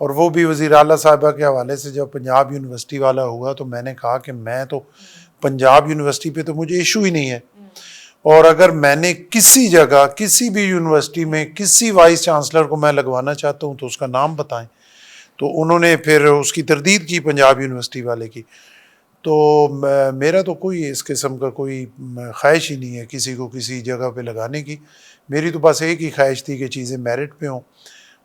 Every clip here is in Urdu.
اور وہ بھی وزیر اعلیٰ صاحبہ کے حوالے سے جب پنجاب یونیورسٹی والا ہوا تو میں نے کہا کہ میں تو پنجاب یونیورسٹی پہ تو مجھے ایشو ہی نہیں ہے، اور اگر میں نے کسی جگہ کسی بھی یونیورسٹی میں کسی وائس چانسلر کو میں لگوانا چاہتا ہوں تو اس کا نام بتائیں. تو انہوں نے پھر اس کی تردید کی پنجاب یونیورسٹی والے کی. تو میرا تو کوئی اس قسم کا کوئی خواہش ہی نہیں ہے کسی کو کسی جگہ پہ لگانے کی. میری تو بس ایک ہی خواہش تھی کہ چیزیں میرٹ پہ ہوں،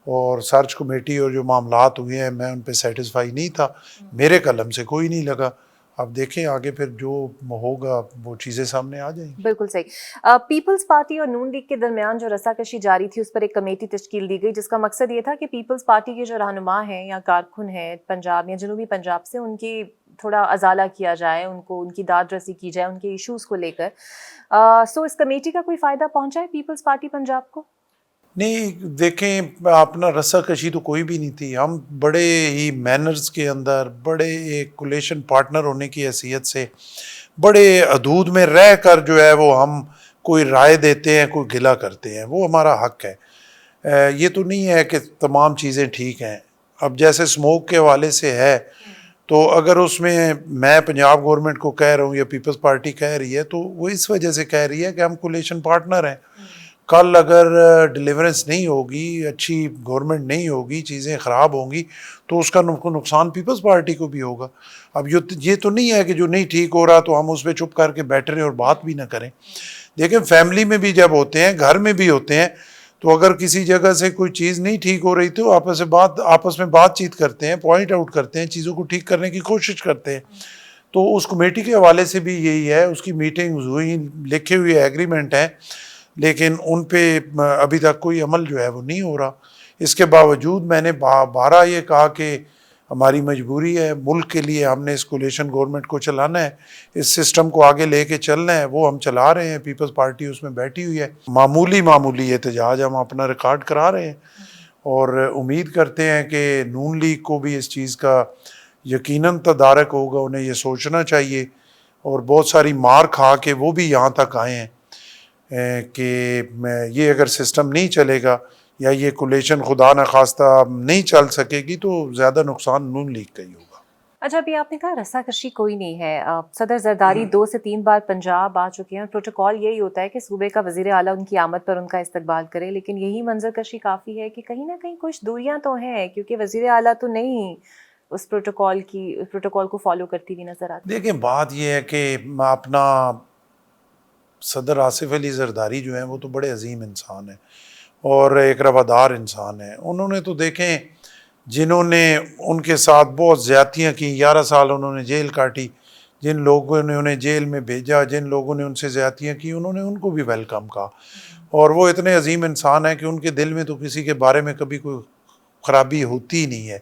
اور سرچ کمیٹی اور جو معاملات ہوئے ہیں میں ان پہ سیٹسفائی نہیں تھا، میرے قلم سے کوئی نہیں لگا. اب دیکھیں آگے پھر جو ہوگا وہ چیزیں سامنے آ جائیں گی. بالکل صحیح. پیپلز پارٹی اور نون لیگ کے درمیان جو رسا کشی جاری تھی اس پر ایک کمیٹی تشکیل دی گئی جس کا مقصد یہ تھا کہ پیپلز پارٹی کے جو رہنما ہیں یا کارکن ہیں پنجاب یا جنوبی پنجاب سے، ان کی تھوڑا ازالہ کیا جائے، ان کی داد رسی کی جائے ان کے ایشوز کو لے کر. سو اس کمیٹی کا کوئی فائدہ پہنچا ہے پیپلز پارٹی پنجاب کو؟ نہیں، دیکھیں اپنا رسہ کشی تو کوئی بھی نہیں تھی. ہم بڑے ہی مینرز کے اندر بڑے ایک کولیشن پارٹنر ہونے کی حیثیت سے بڑے حدود میں رہ کر جو ہے وہ ہم کوئی رائے دیتے ہیں، کوئی گلہ کرتے ہیں، وہ ہمارا حق ہے. یہ تو نہیں ہے کہ تمام چیزیں ٹھیک ہیں. اب جیسے اسموک کے حوالے سے ہے تو اگر اس میں پنجاب گورنمنٹ کو کہہ رہا ہوں یا پیپلز پارٹی کہہ رہی ہے تو وہ اس وجہ سے کہہ رہی ہے کہ ہم کولیشن پارٹنر ہیں. کل اگر ڈیلیورنس نہیں ہوگی، اچھی گورنمنٹ نہیں ہوگی، چیزیں خراب ہوں گی تو اس کا نقصان پیپلز پارٹی کو بھی ہوگا. اب یہ تو نہیں ہے کہ جو نہیں ٹھیک ہو رہا تو ہم اس پہ چپ کر کے بیٹھ رہے اور بات بھی نہ کریں. دیکھیں فیملی میں بھی جب ہوتے ہیں، گھر میں بھی ہوتے ہیں، تو اگر کسی جگہ سے کوئی چیز نہیں ٹھیک ہو رہی تو آپس میں بات چیت کرتے ہیں، پوائنٹ آؤٹ کرتے ہیں، چیزوں کو ٹھیک کرنے کی کوشش کرتے ہیں. تو اس کمیٹی کے حوالے سے بھی یہی ہے. اس کی میٹنگز ہوئی، لکھے ہوئے ایگریمنٹ ہیں، لیکن ان پہ ابھی تک کوئی عمل جو ہے وہ نہیں ہو رہا. اس کے باوجود میں نے بارہ یہ کہا کہ ہماری مجبوری ہے، ملک کے لیے ہم نے اس کولیشن گورنمنٹ کو چلانا ہے، اس سسٹم کو آگے لے کے چلنا ہے. وہ ہم چلا رہے ہیں، پیپلز پارٹی اس میں بیٹھی ہوئی ہے. معمولی احتجاج ہم اپنا ریکارڈ کرا رہے ہیں، اور امید کرتے ہیں کہ نون لیگ کو بھی اس چیز کا یقیناً تدارک ہوگا. انہیں یہ سوچنا چاہیے، اور بہت ساری مار کھا کے وہ بھی یہاں تک آئے ہیں کہ یہ اگر سسٹم نہیں چلے گا یا یہ کولیشن خدا نخواستہ نہیں چل سکے گی تو زیادہ نقصان نون لیگ کا ہی ہوگا. اچھا، ابھی آپ نے کہا رسا کشی کوئی نہیں ہے. صدر زرداری 2 سے 3 بار پنجاب آ چکے ہیں، اور پروٹوکول یہی ہوتا ہے کہ صوبے کا وزیر اعلیٰ ان کی آمد پر ان کا استقبال کرے، لیکن یہی منظر کشی کافی ہے کہ کہیں نہ کہیں کچھ دوریاں تو ہیں، کیونکہ وزیر اعلیٰ تو نہیں اس پروٹوکول کو فالو کرتی ہوئی نظر آتی. دیکھیں بات یہ ہے کہ اپنا صدر آصف علی زرداری جو ہیں وہ تو بڑے عظیم انسان ہیں اور ایک روادار انسان ہیں. انہوں نے تو دیکھیں جنہوں نے ان کے ساتھ بہت زیادتیاں کی، 11 سال انہوں نے جیل کاٹی، جن لوگوں نے انہیں جیل میں بھیجا، جن لوگوں نے ان سے زیادتیاں کی، انہوں نے ان کو بھی ویلکم کہا. اور وہ اتنے عظیم انسان ہیں کہ ان کے دل میں تو کسی کے بارے میں کبھی کوئی خرابی ہوتی نہیں ہے.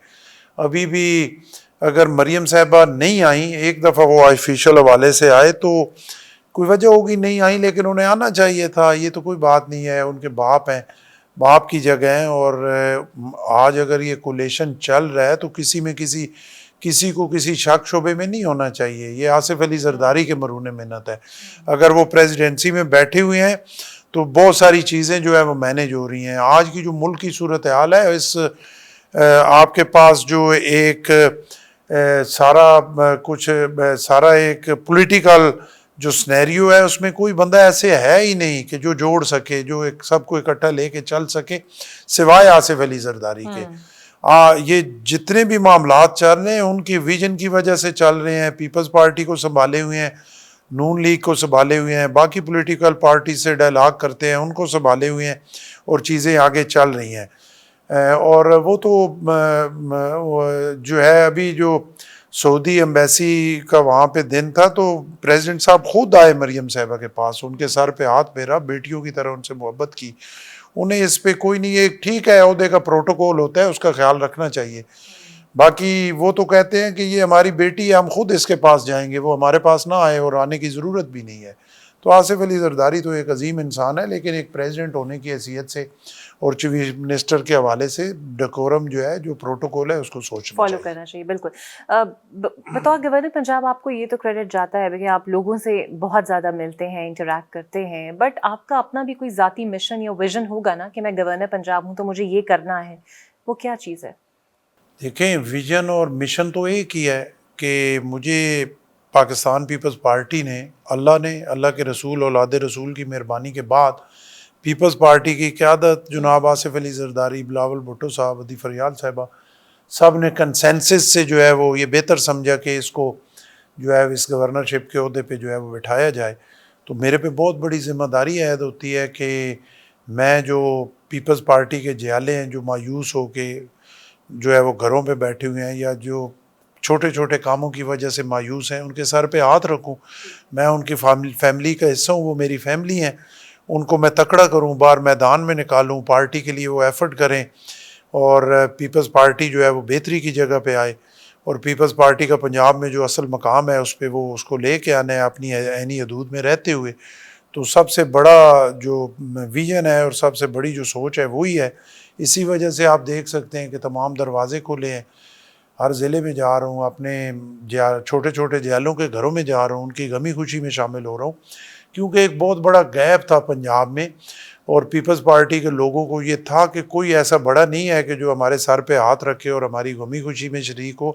ابھی بھی اگر مریم صاحبہ نہیں آئیں، ایک دفعہ وہ آفیشیل حوالے سے آئے تو کوئی وجہ ہوگی نہیں آئیں، لیکن انہیں آنا چاہیے تھا. یہ تو کوئی بات نہیں ہے، ان کے باپ ہیں، باپ کی جگہ ہیں. اور آج اگر یہ کولیشن چل رہا ہے تو کسی کو کسی شک شبے میں نہیں ہونا چاہیے. یہ آصف علی زرداری کے مرہون منت ہے. اگر وہ پریزیڈنسی میں بیٹھے ہوئے ہیں تو بہت ساری چیزیں جو ہے وہ مینیج ہو رہی ہیں. آج کی جو ملک کی صورتحال ہے، اس آپ کے پاس جو ایک سارا ایک پولیٹیکل جو سنیریو ہے اس میں کوئی بندہ ایسے ہے ہی نہیں کہ جو جوڑ سکے، جو سب کو اکٹھا لے کے چل سکے سوائے آصف علی زرداری کے. یہ جتنے بھی معاملات چل رہے ہیں ان کی ویژن کی وجہ سے چل رہے ہیں. پیپلز پارٹی کو سنبھالے ہوئے ہیں، نون لیگ کو سنبھالے ہوئے ہیں، باقی پولیٹیکل پارٹی سے ڈائلاگ کرتے ہیں ان کو سنبھالے ہوئے ہیں، اور چیزیں آگے چل رہی ہیں. اور وہ تو جو ہے ابھی جو سعودی ایمبیسی کا وہاں پہ دن تھا تو پریزیڈنٹ صاحب خود آئے مریم صاحبہ کے پاس، ان کے سر پہ ہاتھ پھیرا، بیٹیوں کی طرح ان سے محبت کی. انہیں اس پہ کوئی نہیں، یہ ٹھیک ہے عہدے کا پروٹوکول ہوتا ہے، اس کا خیال رکھنا چاہیے. باقی وہ تو کہتے ہیں کہ یہ ہماری بیٹی ہے، ہم خود اس کے پاس جائیں گے، وہ ہمارے پاس نہ آئے اور آنے کی ضرورت بھی نہیں ہے. تو آصف علی زرداری تو ایک عظیم انسان ہے، لیکن ایک پریزیڈنٹ ہونے کی حیثیت سے اور چیف منسٹر کے حوالے سے ڈیکورم جو ہے، جو پروٹوکول ہے، اس کو سوچنا فالو کرنا چاہیے. بالکل. بطور گورنر پنجاب آپ کو یہ تو کریڈٹ جاتا ہے کہ آپ لوگوں سے بہت زیادہ ملتے ہیں، انٹریکٹ کرتے ہیں، بٹ آپ کا اپنا بھی کوئی ذاتی مشن یا ویژن ہوگا نا کہ میں گورنر پنجاب ہوں تو مجھے یہ کرنا ہے. وہ کیا چیز ہے؟ دیکھیں ویژن اور مشن تو ایک ہی ہے کہ مجھے پاکستان پیپلز پارٹی نے اللہ کے رسول اولاد رسول کی مہربانی کے بعد پیپلز پارٹی کی قیادت جناب آصف علی زرداری، بلاول بھٹو صاحب، عدی فریال صاحبہ، سب نے کنسنسس سے جو ہے وہ یہ بہتر سمجھا کہ اس کو جو ہے اس گورنرشپ کے عہدے پہ جو ہے وہ بٹھایا جائے. تو میرے پہ بہت بڑی ذمہ داری عائد ہوتی ہے کہ میں جو پیپلز پارٹی کے جیالے ہیں جو مایوس ہو کے جو ہے وہ گھروں پہ بیٹھے ہوئے ہیں یا جو چھوٹے چھوٹے کاموں کی وجہ سے مایوس ہیں، ان کے سر پہ ہاتھ رکھوں. میں ان کی فیملی کا حصہ ہوں، وہ میری فیملی ہیں، ان کو میں تکڑا کروں، باہر میدان میں نکالوں، پارٹی کے لیے وہ ایفرٹ کریں اور پیپلز پارٹی جو ہے وہ بہتری کی جگہ پہ آئے اور پیپلز پارٹی کا پنجاب میں جو اصل مقام ہے اس پہ وہ اس کو لے کے آنا ہے اپنی عینی حدود میں رہتے ہوئے. تو سب سے بڑا جو ویژن ہے اور سب سے بڑی جو سوچ ہے وہی ہے. اسی وجہ سے آپ دیکھ سکتے ہیں کہ تمام دروازے کھلے ہیں، ہر ضلع میں جا رہا ہوں، اپنے چھوٹے چھوٹے جیلوں کے گھروں میں جا رہا ہوں، ان کی غمی خوشی میں شامل ہو رہا ہوں، کیونکہ ایک بہت بڑا گیپ تھا پنجاب میں اور پیپلز پارٹی کے لوگوں کو یہ تھا کہ کوئی ایسا بڑا نہیں ہے کہ جو ہمارے سر پہ ہاتھ رکھے اور ہماری غمی خوشی میں شریک ہو،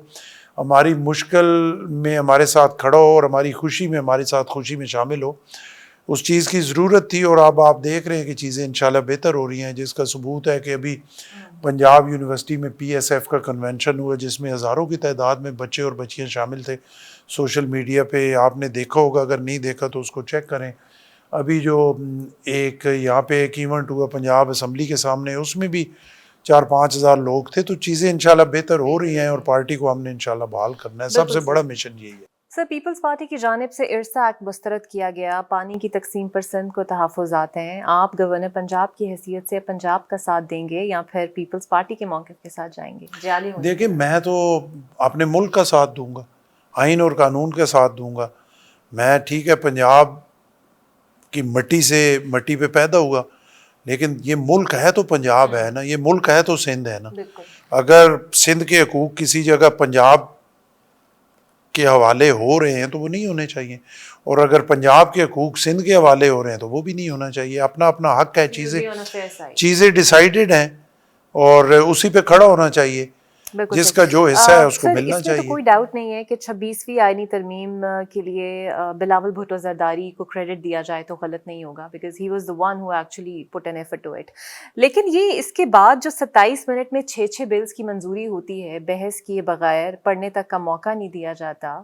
ہماری مشکل میں ہمارے ساتھ کھڑا ہو اور ہماری خوشی میں ہمارے ساتھ خوشی میں شامل ہو. اس چیز کی ضرورت تھی اور اب آپ دیکھ رہے ہیں کہ چیزیں انشاءاللہ بہتر ہو رہی ہیں، جس کا ثبوت ہے کہ ابھی پنجاب یونیورسٹی میں پی ایس ایف کا کنونشن ہوا جس میں ہزاروں کی تعداد میں بچے اور بچیاں شامل تھے. سوشل میڈیا پہ آپ نے دیکھا ہوگا، اگر نہیں دیکھا تو اس کو چیک کریں. ابھی جو ایک یہاں پہ ایک ایونٹ ہوا پنجاب اسمبلی کے سامنے، اس میں بھی 4-5 ہزار لوگ تھے. تو چیزیں انشاءاللہ بہتر ہو رہی ہیں اور پارٹی کو ہم نے انشاءاللہ بحال کرنا ہے. سب سے بڑا مشن یہی ہے. سر، پیپلز پارٹی کی جانب سے ارسا ایکٹ مسترد کیا گیا، پانی کی تقسیم پر سندھ کو تحفظات ہیں. آپ گورنر پنجاب کی حیثیت سے پنجاب کا ساتھ دیں گے یا پھر پیپلز پارٹی کے موقف کے ساتھ جائیں گے؟ جعلی ہونے دیکھیں میں تو اپنے ملک کا ساتھ دوں گا، آئین اور قانون کے ساتھ دوں گا. میں ٹھیک ہے پنجاب کی مٹی پہ پیدا ہوا، لیکن یہ ملک ہے تو پنجاب ہے نا، یہ ملک ہے تو سندھ ہے نا. بالکل. اگر سندھ کے حقوق کسی جگہ پنجاب کے حوالے ہو رہے ہیں تو وہ نہیں ہونے چاہیے، اور اگر پنجاب کے حقوق سندھ کے حوالے ہو رہے ہیں تو وہ بھی نہیں ہونا چاہیے. اپنا اپنا حق ہے، چیزیں ڈیسائیڈڈ ہیں اور اسی پہ کھڑا ہونا چاہیے. جس کا جو حصہ ہے اس کو ملنا چاہیے. اس میں تو کوئی ڈاؤٹ نہیں ہے کہ 26ویں آئینی ترمیم کے لیے بلاول بھٹو زرداری کو کریڈٹ دیا جائے تو غلط نہیں ہوگا، because he was the one who actually put an effort to it. لیکن یہ اس کے بعد جو 27 منٹ میں 6 بلز کی منظوری ہوتی ہے بحث کیے بغیر، پڑھنے تک کا موقع نہیں دیا جاتا،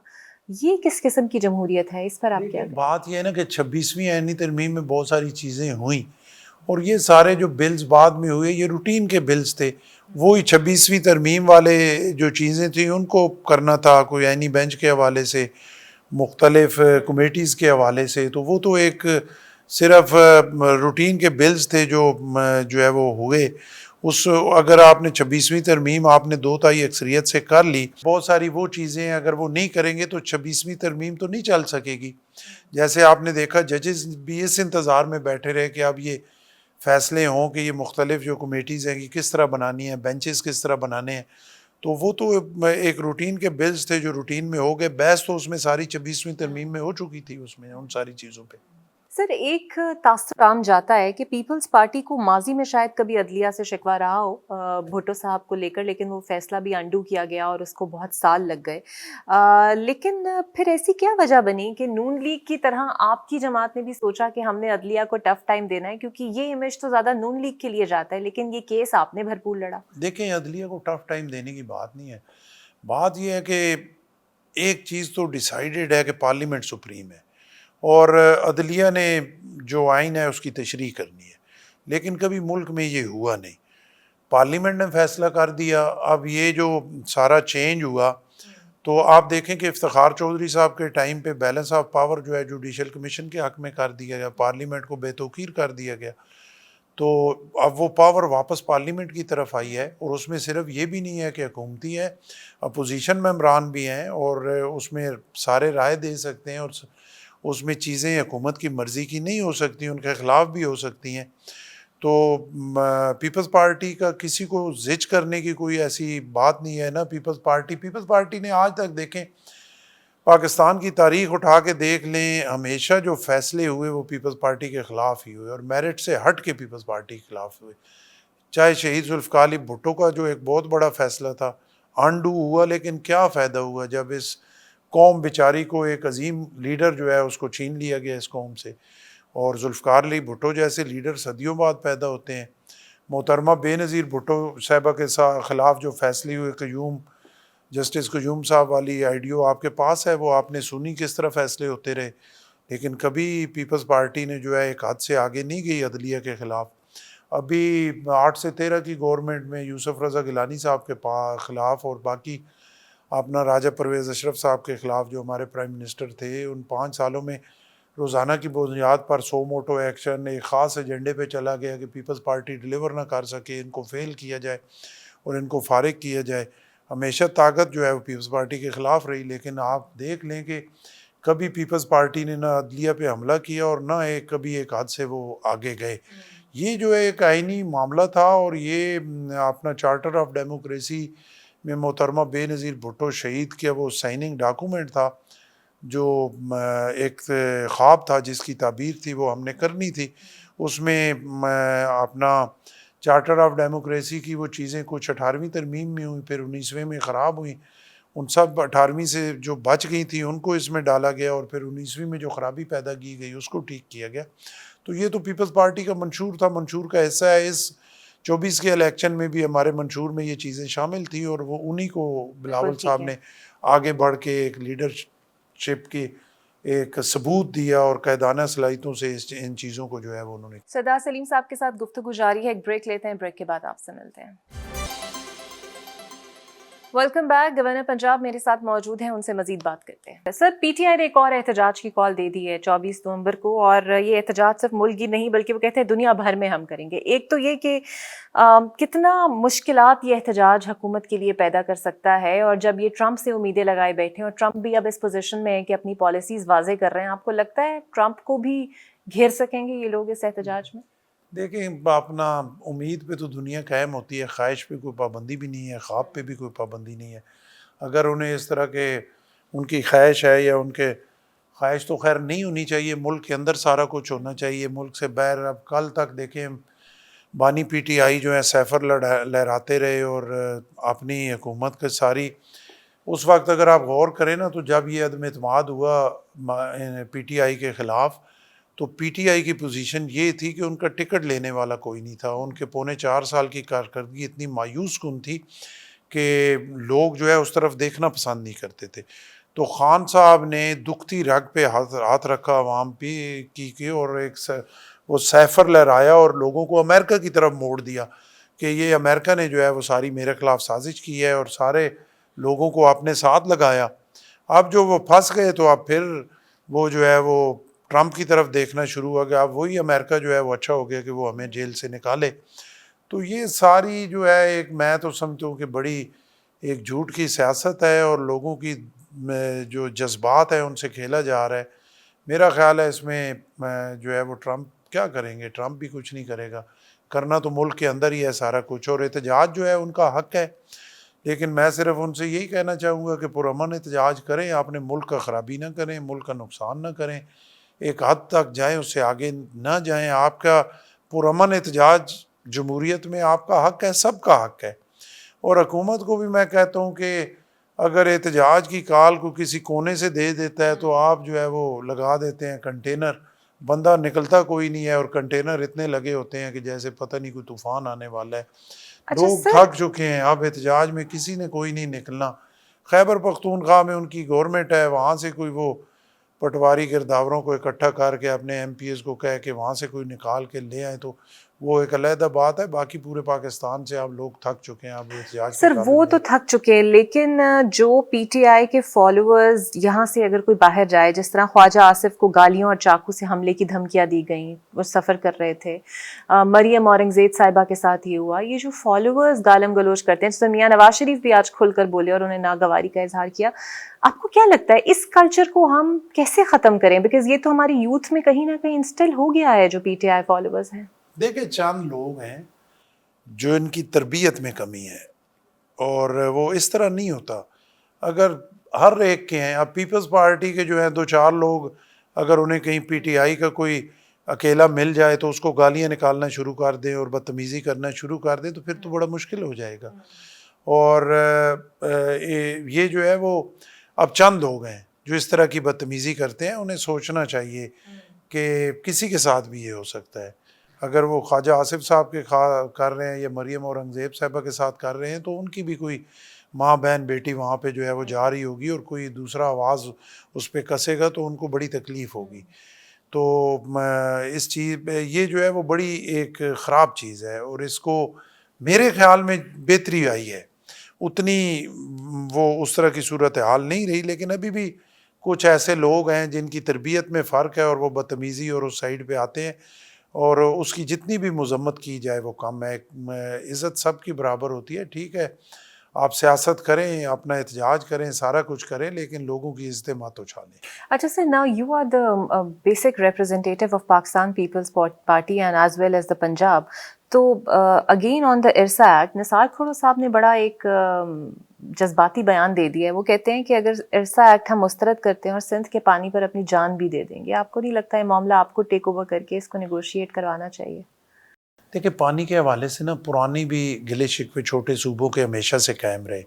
یہ کس قسم کی جمہوریت ہے؟ اس پر آپ کیا؟ بات یہ ہے نا کہ 26ویں آئینی ترمیم میں بہت ساری چیزیں ہوئیں اور یہ سارے جو بلز بعد میں ہوئے یہ روٹین کے بلز تھے. وہی 26ویں ترمیم والے جو چیزیں تھیں ان کو کرنا تھا، کوئی آئینی بینچ کے حوالے سے، مختلف کمیٹیز کے حوالے سے. تو وہ تو ایک صرف روٹین کے بلز تھے جو ہے وہ ہوئے. اگر آپ نے 26ویں ترمیم آپ نے 2/3 اکثریت سے کر لی، بہت ساری وہ چیزیں اگر وہ نہیں کریں گے تو 26ویں ترمیم تو نہیں چل سکے گی. جیسے آپ نے دیکھا ججز بھی اس انتظار میں بیٹھے رہے کہ اب یہ فیصلے ہوں کہ یہ مختلف جو کمیٹیز ہیں کہ کس طرح بنانی ہیں، بینچز کس طرح بنانے ہیں. تو وہ تو ایک روٹین کے بلز تھے جو روٹین میں ہو گئے. بحث تو اس میں ساری 26ویں ترمیم میں ہو چکی تھی، اس میں ان ساری چیزوں پہ. سر، ایک تاثر عام جاتا ہے کہ پیپلز پارٹی کو ماضی میں شاید کبھی عدلیہ سے شکوہ رہا ہو بھٹو صاحب کو لے کر، لیکن وہ فیصلہ بھی انڈو کیا گیا اور اس کو بہت سال لگ گئے. لیکن پھر ایسی کیا وجہ بنی کہ نون لیگ کی طرح آپ کی جماعت نے بھی سوچا کہ ہم نے عدلیہ کو ٹف ٹائم دینا ہے، کیونکہ یہ امیج تو زیادہ نون لیگ کے لیے جاتا ہے، لیکن یہ کیس آپ نے بھرپور لڑا؟ دیکھیں عدلیہ کو ٹف ٹائم دینے کی بات نہیں ہے. بات یہ ہے کہ ایک چیز تو ڈیسائیڈڈ ہے کہ پارلیمنٹ سپریم ہے اور عدلیہ نے جو آئین ہے اس کی تشریح کرنی ہے. لیکن کبھی ملک میں یہ ہوا نہیں، پارلیمنٹ نے فیصلہ کر دیا. اب یہ جو سارا چینج ہوا تو آپ دیکھیں کہ افتخار چودھری صاحب کے ٹائم پہ بیلنس آف پاور جو ہے جوڈیشل کمیشن کے حق میں کر دیا گیا، پارلیمنٹ کو بے توقیر کر دیا گیا. تو اب وہ پاور واپس پارلیمنٹ کی طرف آئی ہے اور اس میں صرف یہ بھی نہیں ہے کہ حکومتی ہے، اپوزیشن ممبران بھی ہیں اور اس میں سارے رائے دے سکتے ہیں اور اس میں چیزیں حکومت کی مرضی کی نہیں ہو سکتی، ان کے خلاف بھی ہو سکتی ہیں. تو پیپلز پارٹی کا کسی کو زج کرنے کی کوئی ایسی بات نہیں ہے نا. پیپلز پارٹی نے آج تک دیکھیں پاکستان کی تاریخ اٹھا کے دیکھ لیں، ہمیشہ جو فیصلے ہوئے وہ پیپلز پارٹی کے خلاف ہی ہوئے اور میرٹ سے ہٹ کے پیپلز پارٹی کے خلاف ہوئے. چاہے شہید ذوالفقار علی بھٹو کا جو ایک بہت بڑا فیصلہ تھا انڈو ہوا، لیکن کیا فائدہ ہوا جب اس قوم بیچاری کو ایک عظیم لیڈر جو ہے اس کو چھین لیا گیا اس قوم سے. اور ذوالفقار علی بھٹو جیسے لیڈر صدیوں بعد پیدا ہوتے ہیں. محترمہ بے نظیر بھٹو صاحبہ کے خلاف جو فیصلے ہوئے، قیوم جسٹس قیوم صاحب والی آئیڈیو آپ کے پاس ہے، وہ آپ نے سنی کس طرح فیصلے ہوتے رہے، لیکن کبھی پیپلز پارٹی نے جو ہے ایک حد سے آگے نہیں گئی عدلیہ کے خلاف. ابھی 8 سے 13 کی گورنمنٹ میں یوسف رضا گیلانی صاحب کے خلاف اور باقی اپنا راجہ پرویز اشرف صاحب کے خلاف جو ہمارے پرائم منسٹر تھے، ان 5 سالوں میں روزانہ کی بنیاد پر 100 موٹو ایکشن ایک خاص ایجنڈے پہ چلا گیا کہ پیپلز پارٹی ڈیلیور نہ کر سکے، ان کو فیل کیا جائے اور ان کو فارغ کیا جائے. ہمیشہ طاقت جو ہے وہ پیپلز پارٹی کے خلاف رہی، لیکن آپ دیکھ لیں کہ کبھی پیپلز پارٹی نے نہ عدلیہ پہ حملہ کیا اور نہ کبھی ایک حد سے وہ آگے گئے. یہ جو ہے ایک آئینی معاملہ تھا، اور یہ اپنا چارٹر آف ڈیموکریسی میں محترمہ بے نظیر بھٹو شہید کے وہ سائننگ ڈاکومنٹ تھا، جو ایک خواب تھا جس کی تعبیر تھی وہ ہم نے کرنی تھی. اس میں اپنا چارٹر آف ڈیموکریسی کی وہ چیزیں کچھ 18ویں ترمیم میں ہوئیں، پھر 19ویں میں خراب ہوئیں. ان سب 18ویں سے جو بچ گئی تھیں ان کو اس میں ڈالا گیا، اور پھر 19ویں میں جو خرابی پیدا کی گئی اس کو ٹھیک کیا گیا. تو یہ تو پیپلز پارٹی کا منشور تھا، منشور کا حصہ ہے. اس 24 کے الیکشن میں بھی ہمارے منشور میں یہ چیزیں شامل تھیں، اور وہ انہی کو بلاول صاحب نے آگے بڑھ کے ایک لیڈرشپ کی ایک ثبوت دیا، اور قائدانہ صلاحیتوں سے ان چیزوں کو جو ہے وہ انہوں نے. سردار سلیم صاحب کے ساتھ گفتگو جاری ہے، ایک بریک لیتے ہیں، بریک کے بعد آپ سے ملتے ہیں. Welcome back. گورنر پنجاب میرے ساتھ موجود ہیں، ان سے مزید بات کرتے ہیں. سر، پی ٹی آئی نے ایک اور احتجاج کی کال دے دی ہے 24 نومبر کو، اور یہ احتجاج صرف ملک ہی نہیں بلکہ وہ کہتے ہیں دنیا بھر میں ہم کریں گے. ایک تو یہ کہ کتنا مشکلات یہ احتجاج حکومت کے لیے پیدا کر سکتا ہے، اور جب یہ ٹرمپ سے امیدیں لگائے بیٹھے ہیں اور ٹرمپ بھی اب اس پوزیشن میں ہے کہ اپنی پالیسیز واضح کر رہے ہیں، آپ کو لگتا ہے ٹرمپ کو بھی گھیر سکیں گے یہ لوگ اس احتجاج میں؟ دیکھیں، اپنا امید پہ تو دنیا قائم ہوتی ہے، خواہش پہ کوئی پابندی بھی نہیں ہے، خواب پہ بھی کوئی پابندی نہیں ہے. اگر انہیں اس طرح کے ان کی خواہش ہے، یا ان کے خواہش تو خیر نہیں ہونی چاہیے، ملک کے اندر سارا کچھ ہونا چاہیے، ملک سے باہر. اب کل تک دیکھیں بانی پی ٹی آئی جو ہے سیفر لہراتے رہے، اور اپنی حکومت کے ساری اس وقت اگر آپ غور کریں نا، تو جب یہ عدم اعتماد ہوا پی ٹی آئی کے خلاف، تو پی ٹی آئی کی پوزیشن یہ تھی کہ ان کا ٹکٹ لینے والا کوئی نہیں تھا. ان کے 4.25 سال کی کارکردگی اتنی مایوس کن تھی کہ لوگ جو ہے اس طرف دیکھنا پسند نہیں کرتے تھے. تو خان صاحب نے دکھتی رگ پہ ہاتھ رکھا عوام پہ کی اور ایک وہ سیفر لہرایا اور لوگوں کو امریکہ کی طرف موڑ دیا کہ یہ امریکہ نے جو ہے وہ ساری میرے خلاف سازش کی ہے، اور سارے لوگوں کو اپنے ساتھ لگایا. اب جو وہ پھنس گئے تو اب پھر وہ جو ہے وہ ٹرمپ کی طرف دیکھنا شروع ہو گیا. اب وہی امریکہ جو ہے وہ اچھا ہو گیا کہ وہ ہمیں جیل سے نکالے. تو یہ ساری جو ہے ایک، میں تو سمجھتا ہوں کہ بڑی ایک جھوٹ کی سیاست ہے، اور لوگوں کی جو جذبات ہیں ان سے کھیلا جا رہا ہے. میرا خیال ہے اس میں جو ہے وہ ٹرمپ کیا کریں گے، ٹرمپ بھی کچھ نہیں کرے گا. کرنا تو ملک کے اندر ہی ہے سارا کچھ، اور احتجاج جو ہے ان کا حق ہے، لیکن میں صرف ان سے یہی کہنا چاہوں گا کہ پرامن احتجاج کریں، اپنے ملک کا خرابی نہ کریں، ملک کا نقصان نہ کریں، ایک حد تک جائیں، اس سے آگے نہ جائیں. آپ کا پرامن احتجاج جمہوریت میں آپ کا حق ہے، سب کا حق ہے. اور حکومت کو بھی میں کہتا ہوں کہ اگر احتجاج کی کال کو کسی کونے سے دے دیتا ہے تو آپ جو ہے وہ لگا دیتے ہیں کنٹینر، بندہ نکلتا کوئی نہیں ہے، اور کنٹینر اتنے لگے ہوتے ہیں کہ جیسے پتہ نہیں کوئی طوفان آنے والا ہے. لوگ تھک چکے ہیں، اب احتجاج میں کسی نے کوئی نہیں نکلنا. خیبر پختونخوا میں ان کی گورنمنٹ ہے، وہاں سے کوئی وہ پٹواری گرداوروں کو اکٹھا کر کے اپنے ایم پی ایس کو کہہ کے وہاں سے کوئی نکال کے لے آئے، تو وہ ایک علیحدہ بات ہے. باقی پورے پاکستان سے اب لوگ تھک چکے ہیں، اب احتجاج سر وہ تو تھک چکے ہیں، لیکن جو پی ٹی آئی کے فالوورز یہاں سے اگر کوئی باہر جائے، جس طرح خواجہ آصف کو گالیوں اور چاقو سے حملے کی دھمکیاں دی گئیں، وہ سفر کر رہے تھے، مریم اورنگزیب صاحبہ کے ساتھ یہ ہوا. یہ جو فالوورز گالم گلوچ کرتے ہیں، جس میں میاں نواز شریف بھی آج کھل کر بولے اور انہیں ناگواری کا اظہار کیا، آپ کو کیا لگتا ہے اس کلچر کو ہم کیسے ختم کریں؟ بیکاز یہ تو ہماری یوتھ میں کہیں نہ کہیں انسٹل ہو گیا ہے جو پی ٹی آئی فالوورز ہیں. دیکھیں، چند لوگ ہیں جو ان کی تربیت میں کمی ہے، اور وہ اس طرح نہیں ہوتا. اگر ہر ایک کے ہیں، اب پیپلز پارٹی کے جو ہیں 2-4 لوگ اگر انہیں کہیں پی ٹی آئی کا کوئی اکیلا مل جائے تو اس کو گالیاں نکالنا شروع کر دیں اور بدتمیزی کرنا شروع کر دیں، تو پھر تو بڑا مشکل ہو جائے گا. اور یہ جو ہے وہ اب چند لوگ ہیں جو اس طرح کی بدتمیزی کرتے ہیں. انہیں سوچنا چاہیے کہ کسی کے ساتھ بھی یہ ہو سکتا ہے. اگر وہ خواجہ آصف صاحب کے کر رہے ہیں یا مریم اورنگزیب صاحبہ کے ساتھ کر رہے ہیں تو ان کی بھی کوئی ماں بہن بیٹی وہاں پہ جو ہے وہ جا رہی ہوگی اور کوئی دوسرا آواز اس پہ کسے گا تو ان کو بڑی تکلیف ہوگی. تو اس چیز پہ یہ جو ہے وہ بڑی ایک خراب چیز ہے اور اس کو میرے خیال میں بہتری آئی ہے. اتنی وہ اس طرح کی صورتحال نہیں رہی لیکن ابھی بھی کچھ ایسے لوگ ہیں جن کی تربیت میں فرق ہے اور وہ بدتمیزی اور اس سائڈ پہ آتے ہیں اور اس کی جتنی بھی مذمت کی جائے وہ کم ہے. عزت سب کی برابر ہوتی ہے. ٹھیک ہے آپ سیاست کریں اپنا احتجاج کریں سارا کچھ کریں لیکن لوگوں کی عزتیں مت اچھالیں. اچھا سر, now you are the basic representative of Pakistan People's Party and as well as the Punjab. تو again on the IRSA act, نثار کھڑو صاحب نے بڑا ایک جذباتی بیان دے دیا ہے. وہ کہتے ہیں کہ اگر ارسا ایکٹ ہم مسترد کرتے ہیں اور سندھ کے پانی پر اپنی جان بھی دے دیں گے, آپ کو نہیں لگتا ہے معاملہ آپ کو ٹیک اوور کر کے اس کو نیگوشیٹ کروانا چاہیے؟ دیکھیں پانی کے حوالے سے نا پرانی بھی گلے شکوے چھوٹے صوبوں کے ہمیشہ سے قائم رہے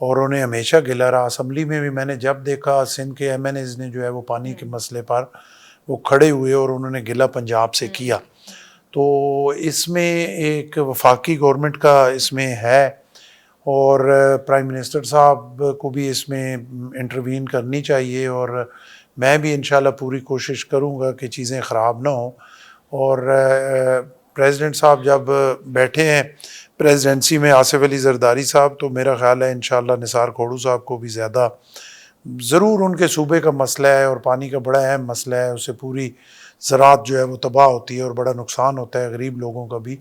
اور انہیں ہمیشہ گلا رہا. اسمبلی میں بھی میں نے جب دیکھا سندھ کے ایم این ایز نے جو ہے وہ پانی کے مسئلے پر وہ کھڑے ہوئے اور انہوں نے گلا پنجاب سے کیا. تو اس میں ایک وفاقی گورنمنٹ کا اس میں ہے اور پرائم منسٹر صاحب کو بھی اس میں انٹروین کرنی چاہیے اور میں بھی انشاءاللہ پوری کوشش کروں گا کہ چیزیں خراب نہ ہوں. اور پریزیڈنٹ صاحب جب بیٹھے ہیں پریزیڈنسی میں آصف علی زرداری صاحب, تو میرا خیال ہے انشاءاللہ نثار کھوڑو صاحب کو بھی زیادہ ضرور ان کے صوبے کا مسئلہ ہے اور پانی کا بڑا اہم مسئلہ ہے, اس سے پوری زراعت جو ہے وہ تباہ ہوتی ہے اور بڑا نقصان ہوتا ہے غریب لوگوں کا بھی.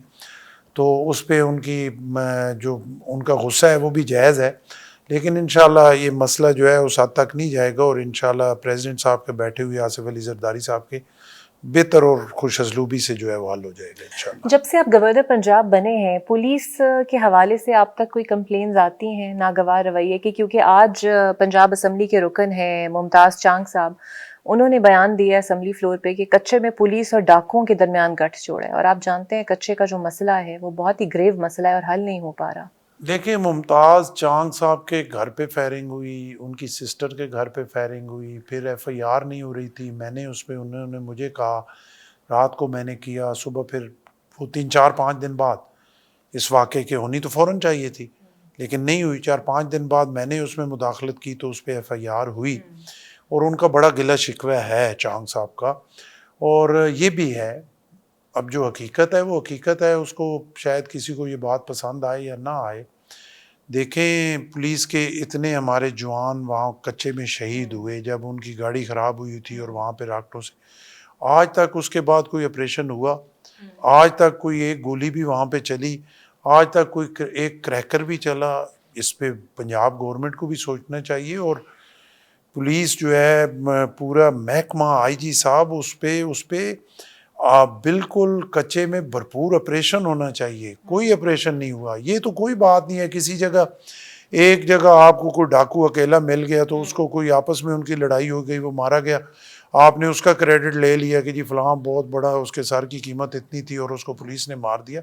تو اس پہ ان کی جو ان کا غصہ ہے وہ بھی جائز ہے لیکن انشاءاللہ یہ مسئلہ جو ہے اس حد تک نہیں جائے گا اور انشاءاللہ پریزیڈنٹ صاحب کے بیٹھے ہوئے آصف علی زرداری صاحب کے بہتر اور خوش اسلوبی سے جو ہے وہ حل ہو جائے گا انشاءاللہ. جب سے آپ گورنر پنجاب بنے ہیں پولیس کے حوالے سے آپ تک کوئی کمپلینز آتی ہیں ناگوار رویے کی؟ کیونکہ آج پنجاب اسمبلی کے رکن ہیں ممتاز چانگ صاحب, انہوں نے بیان دیا اسمبلی فلور پہ کہ کچے میں پولیس اور ڈاکوؤں کے درمیان گٹھ جوڑ ہے, اور آپ جانتے ہیں کچے کا جو مسئلہ ہے وہ بہت ہی گریو مسئلہ ہے اور حل نہیں ہو پا رہا. دیکھیں ممتاز چانگ صاحب کے گھر پہ فائرنگ ہوئی, ان کی سسٹر کے گھر پہ فائرنگ ہوئی, پھر ایف آئی آر نہیں ہو رہی تھی, میں نے اس پہ انہوں نے مجھے کہا, رات کو میں نے کیا, صبح پھر وہ 3-4-5 دن بعد اس واقعے کے ہونی تو فوراً چاہیے تھی لیکن نہیں ہوئی. 4-5 دن بعد میں نے اس میں مداخلت کی تو اس پہ ایف آئی آر ہوئی اور ان کا بڑا گلہ شکوہ ہے چانگ صاحب کا. اور یہ بھی ہے اب جو حقیقت ہے وہ حقیقت ہے, اس کو شاید کسی کو یہ بات پسند آئے یا نہ آئے. دیکھیں پولیس کے اتنے ہمارے جوان وہاں کچے میں شہید ہوئے جب ان کی گاڑی خراب ہوئی تھی اور وہاں پہ راکٹوں سے, آج تک اس کے بعد کوئی آپریشن ہوا, آج تک کوئی ایک گولی بھی وہاں پہ چلی, آج تک کوئی ایک کریکر بھی چلا. اس پہ پنجاب گورنمنٹ کو بھی سوچنا چاہیے اور پولیس جو ہے پورا محکمہ آئی جی صاحب اس پہ بالکل کچے میں بھرپور آپریشن ہونا چاہیے. کوئی آپریشن نہیں ہوا. یہ تو کوئی بات نہیں ہے کسی جگہ ایک جگہ آپ کو کوئی ڈاکو اکیلا مل گیا تو اس کو کوئی آپس میں ان کی لڑائی ہو گئی, وہ مارا گیا, آپ نے اس کا کریڈٹ لے لیا کہ جی فلاں بہت بڑا اس کے سر کی قیمت اتنی تھی اور اس کو پولیس نے مار دیا.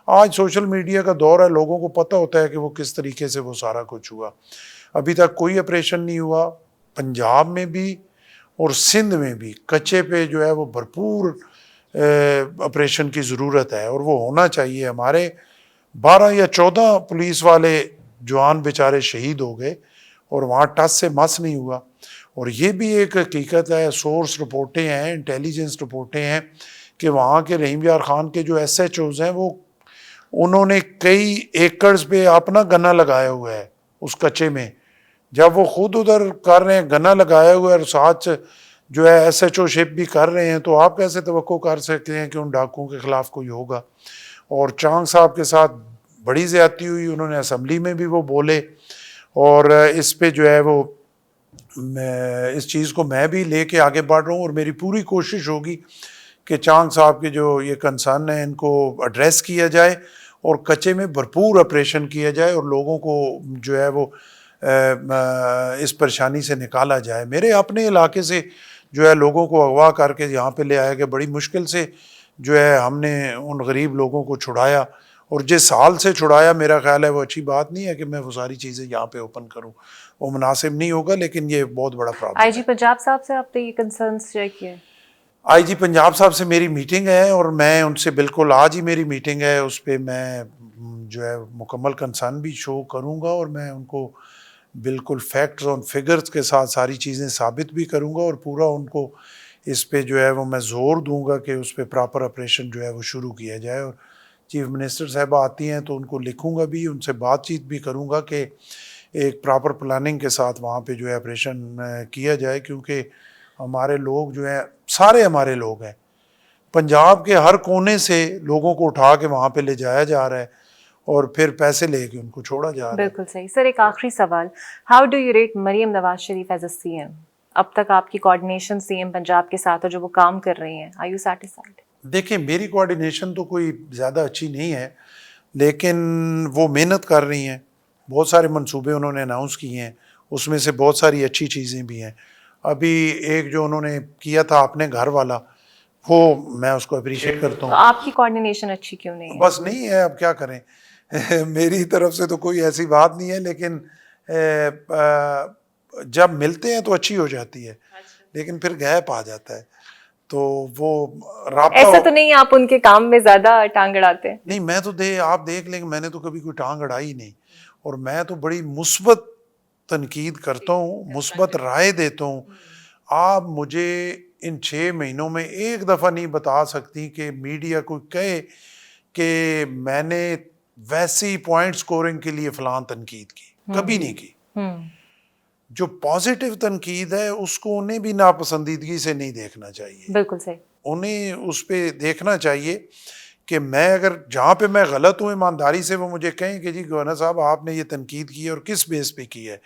آج سوشل میڈیا کا دور ہے, لوگوں کو پتہ ہوتا ہے کہ وہ کس طریقے سے وہ سارا کچھ ہوا. ابھی تک کوئی آپریشن نہیں ہوا. پنجاب میں بھی اور سندھ میں بھی کچے پہ جو ہے وہ بھرپور آپریشن کی ضرورت ہے اور وہ ہونا چاہیے. ہمارے 12 یا 14 پولیس والے جوان بیچارے شہید ہو گئے اور وہاں ٹس سے مس نہیں ہوا. اور یہ بھی ایک حقیقت ہے, سورس رپورٹیں ہیں, انٹیلیجنس رپورٹیں ہیں کہ وہاں کے رحیم یار خان کے جو ایس ایچ اوز ہیں وہ انہوں نے کئی ایکڑز پہ اپنا گنا لگایا ہوا ہے اس کچے میں. جب وہ خود ادھر کر رہے ہیں گنا لگایا ہوا ہے اور ساتھ جو ہے ایس ایچ او شپ بھی کر رہے ہیں, تو آپ کیسے توقع کر سکتے ہیں کہ ان ڈاکوؤں کے خلاف کوئی ہوگا. اور چانگ صاحب کے ساتھ بڑی زیادتی ہوئی, انہوں نے اسمبلی میں بھی وہ بولے اور اس پہ جو ہے وہ اس چیز کو میں بھی لے کے آگے بڑھ رہا ہوں اور میری پوری کوشش ہوگی کہ چانگ صاحب کے جو یہ کنسرن ہیں ان کو ایڈریس کیا جائے اور کچے میں بھرپور آپریشن کیا جائے اور لوگوں کو جو ہے وہ اس پریشانی سے نکالا جائے. میرے اپنے علاقے سے جو ہے لوگوں کو اغوا کر کے یہاں پہ لے آیا گیا, بڑی مشکل سے جو ہے ہم نے ان غریب لوگوں کو چھڑایا اور جس حال سے چھڑایا میرا خیال ہے وہ اچھی بات نہیں ہے کہ میں وہ ساری چیزیں یہاں پہ اوپن کروں, وہ مناسب نہیں ہوگا, لیکن یہ بہت بڑا پرابلم ہے. آئی جی پنجاب صاحب سے آپ نے یہ کنسرنس شیئر کیے؟ آئی جی پنجاب صاحب سے میری میٹنگ ہے اور میں ان سے بالکل آج ہی میری میٹنگ ہے, اس پہ میں جو ہے مکمل کنسرن بھی شو کروں گا اور میں ان کو بالکل فیکٹس اور فگرز کے ساتھ ساری چیزیں ثابت بھی کروں گا اور پورا ان کو اس پہ جو ہے وہ میں زور دوں گا کہ اس پہ پراپر آپریشن جو ہے وہ شروع کیا جائے. اور چیف منسٹر صاحبہ آتی ہیں تو ان کو لکھوں گا بھی, ان سے بات چیت بھی کروں گا کہ ایک پراپر پلاننگ کے ساتھ وہاں پہ جو ہے آپریشن کیا جائے, کیونکہ ہمارے لوگ جو ہیں سارے ہمارے لوگ ہیں, پنجاب کے ہر کونے سے لوگوں کو اٹھا کے وہاں پہ لے جایا جا رہا ہے اور پھر پیسے لے کے ان کو چھوڑا جا رہا ہے. بالکل صحیح. سر ایک آخری سوال, how do you rate Maryam Nawaz Sharif as a C M? اب تک آپ کی کوآرڈینیشن سی ایم پنجاب کے ساتھ اور جو وہ کام کر رہی ہیں, آر یو سیٹسفائیڈ؟ دیکھیں میری کوآرڈینیشن تو کوئی زیادہ اچھی نہیں ہے, لیکن وہ محنت کر رہی ہیں, بہت سارے منصوبے انہوں نے اناؤنس کیے ہیں, اس میں سے بہت ساری اچھی چیزیں بھی ہیں. ابھی ایک جو انہوں نے کیا تھا اپنے گھر والا, وہ میں اس کو اپریشیٹ کرتا ہوں. آپ کی کوآرڈینیشن اچھی کیوں نہیں ہے؟ بس نہیں ہے, اب کیا کریں, میری طرف سے تو کوئی ایسی بات نہیں ہے, لیکن جب ملتے ہیں تو اچھی ہو جاتی ہے, لیکن پھر گیپ آ جاتا ہے تو وہ رابطہ. ایسا تو نہیں آپ ان کے کام میں زیادہ ٹانگ اڑاتے ہیں؟ نہیں, میں تو آپ دیکھ لیں کہ میں نے تو کبھی کوئی ٹانگ اڑائی نہیں, اور میں تو بڑی مثبت تنقید کرتا ہوں, مثبت رائے دیتا ہوں. آپ مجھے ان 6 مہینوں میں ایک دفعہ نہیں بتا سکتی کہ میڈیا کو کہے کہ میں نے ویسی پوائنٹ سکورنگ کے لیے فلاں تنقید کی, کبھی نہیں کی. جو پازیٹیو تنقید ہے اس کو انہیں بھی ناپسندیدگی سے نہیں دیکھنا چاہیے. بالکل صحیح. انہیں اس پہ دیکھنا چاہیے کہ میں اگر جہاں پہ میں غلط ہوں ایمانداری سے وہ مجھے کہیں کہ جی گورنر صاحب آپ نے یہ تنقید کی ہے اور کس بیس پہ کی ہے.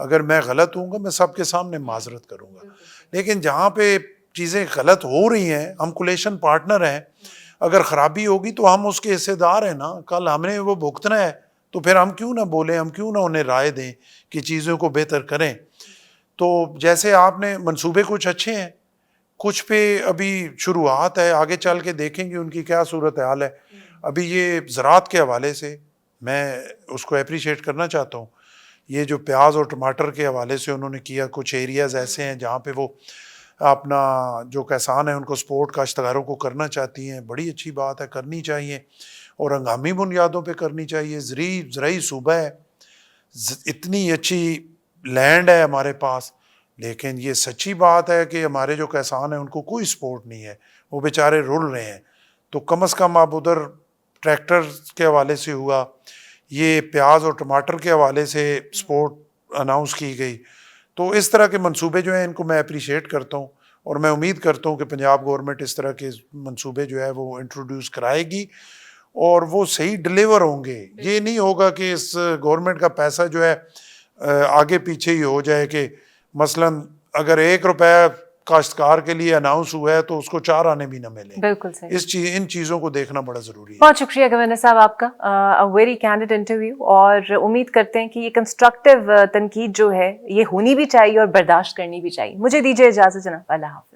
اگر میں غلط ہوں گا میں سب کے سامنے معذرت کروں گا, لیکن جہاں پہ چیزیں غلط ہو رہی ہیں, ہم کولیشن پارٹنر ہیں, اگر خرابی ہوگی تو ہم اس کے حصے دار ہیں نا, کل ہم نے وہ بھگتنا ہے, تو پھر ہم کیوں نہ بولیں, ہم کیوں نہ انہیں رائے دیں کہ چیزوں کو بہتر کریں. تو جیسے آپ نے منصوبے کچھ اچھے ہیں, کچھ پہ ابھی شروعات ہے, آگے چل کے دیکھیں گے ان کی کیا صورتحال ہے. ابھی یہ زراعت کے حوالے سے میں اس کو اپریشیٹ کرنا چاہتا ہوں, یہ جو پیاز اور ٹماٹر کے حوالے سے انہوں نے کیا, کچھ ایریاز ایسے ہیں جہاں پہ وہ اپنا جو کسان ہیں ان کو سپورٹ کاشتکاروں کو کرنا چاہتی ہیں, بڑی اچھی بات ہے, کرنی چاہیے, اور ہنگامی بنیادوں پہ کرنی چاہیے. زرعی صوبہ ہے, اتنی اچھی لینڈ ہے ہمارے پاس, لیکن یہ سچی بات ہے کہ ہمارے جو کسان ہیں ان کو کوئی سپورٹ نہیں ہے, وہ بیچارے رل رہے ہیں. تو کم از کم اب ادھر ٹریکٹر کے حوالے سے ہوا, یہ پیاز اور ٹماٹر کے حوالے سے سپورٹ اناؤنس کی گئی. تو اس طرح کے منصوبے جو ہیں ان کو میں اپریشیٹ کرتا ہوں, اور میں امید کرتا ہوں کہ پنجاب گورنمنٹ اس طرح کے منصوبے جو ہے وہ انٹروڈیوس کرائے گی اور وہ صحیح ڈلیور ہوں گے. یہ نہیں ہوگا کہ اس گورنمنٹ کا پیسہ جو ہے آگے پیچھے ہی ہو جائے, کہ مثلاً اگر 1 روپے کاشتکار کے لیے اناؤنس ہوا ہے تو اس کو 4 آنے بھی نہ ملیں. بالکل صحیح. ان چیزوں کو دیکھنا بڑا ضروری ہے. بہت شکریہ گورنر صاحب آپ کا, ویری کینڈیڈ انٹرویو, اور امید کرتے ہیں کہ یہ کنسٹرکٹیو تنقید جو ہے یہ ہونی بھی چاہیے اور برداشت کرنی بھی چاہیے. مجھے دیجیے اجازت جناب, اللہ حافظ.